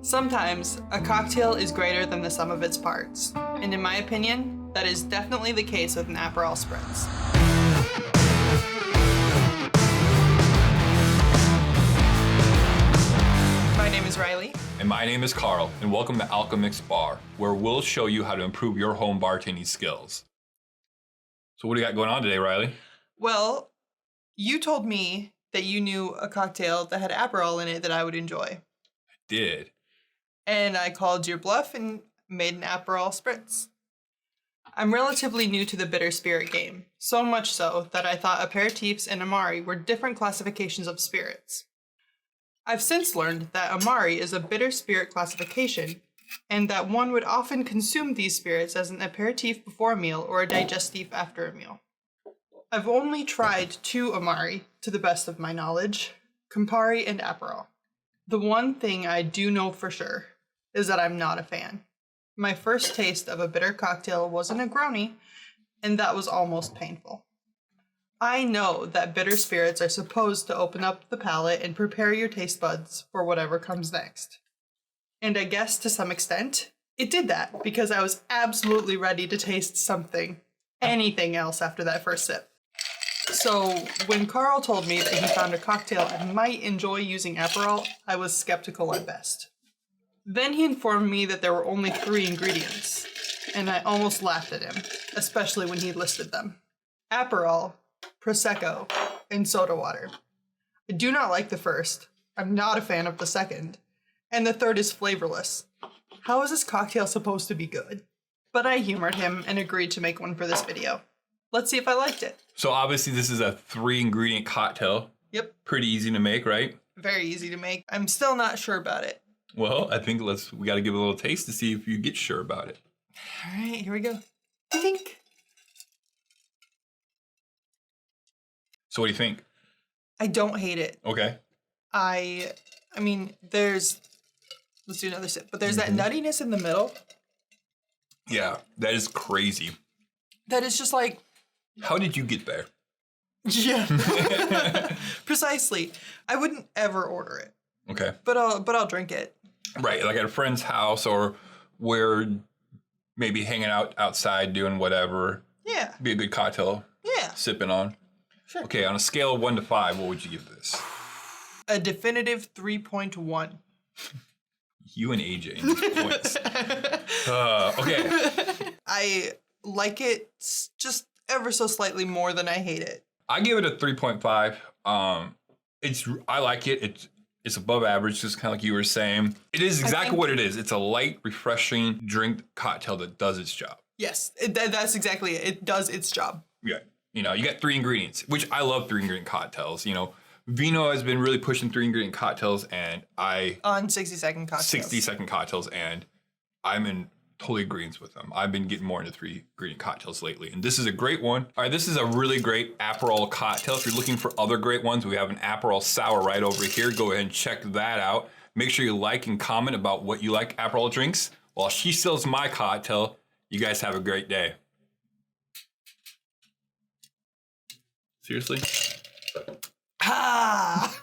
Sometimes, a cocktail is greater than the sum of its parts, and in my opinion, that is definitely the case with an Aperol Spritz. My name is Riley. And my name is Carl, and welcome to Alchemix Bar, where we'll show you how to improve your home bartending skills. So what do you got going on today, Riley? Well, you told me that you knew a cocktail that had Aperol in it that I would enjoy. I did. And I called your bluff and made an Aperol Spritz. I'm relatively new to the bitter spirit game, so much so that I thought aperitifs and Amari were different classifications of spirits. I've since learned that Amari is a bitter spirit classification, and that one would often consume these spirits as an aperitif before a meal or a digestif after a meal. I've only tried 2 Amari, to the best of my knowledge, Campari and Aperol. The one thing I do know for sure is that I'm not a fan. My first taste of a bitter cocktail was a Negroni, and that was almost painful. I know that bitter spirits are supposed to open up the palate and prepare your taste buds for whatever comes next. And I guess to some extent, it did that because I was absolutely ready to taste anything else after that first sip. So when Carl told me that he found a cocktail I might enjoy using Aperol, I was skeptical at best. Then he informed me that there were only 3 ingredients, and I almost laughed at him, especially when he listed them. Aperol, Prosecco, and soda water. I do not like the first, I'm not a fan of the second, and the third is flavorless. How is this cocktail supposed to be good? But I humored him and agreed to make one for this video. Let's see if I liked it. So obviously this is a 3-ingredient cocktail. Yep. Pretty easy to make, right? Very easy to make. I'm still not sure about it. Well, I think we got to give it a little taste to see if you get sure about it. All right, here we go. I think. So what do you think? I don't hate it. Okay. I mean, let's do another sip, but there's that nuttiness in the middle. Yeah, that is crazy. That is just like. How did you get there? Yeah. Precisely. I wouldn't ever order it. Okay. But I'll drink it. Right, like at a friend's house, or we're maybe hanging out outside doing whatever. Yeah. Be a good cocktail. Yeah. Sipping on. Sure. Okay, on a scale of 1 to 5, what would you give this? A definitive 3.1. You and AJ in these points. Okay. I like it just ever so slightly more than I hate it. I give it a 3.5. I like it. It's above average, just kind of like you were saying. It is exactly what it is. It's a light, refreshing drink cocktail that does its job. Yes, that's exactly it. It does its job. Yeah. You know, you got 3 ingredients, which I love 3-ingredient cocktails. You know, Vino has been really pushing 3-ingredient cocktails, and on 60-second cocktails. 60-second cocktails, and I'm in totally agreement with them. I've been getting more into 3-ingredient cocktails lately, and this is a great one. All right, this is a really great Aperol cocktail. If you're looking for other great ones, we have an Aperol Sour right over here. Go ahead and check that out. Make sure you like and comment about what you like Aperol drinks. While she sells my cocktail, you guys have a great day. Seriously? Ah!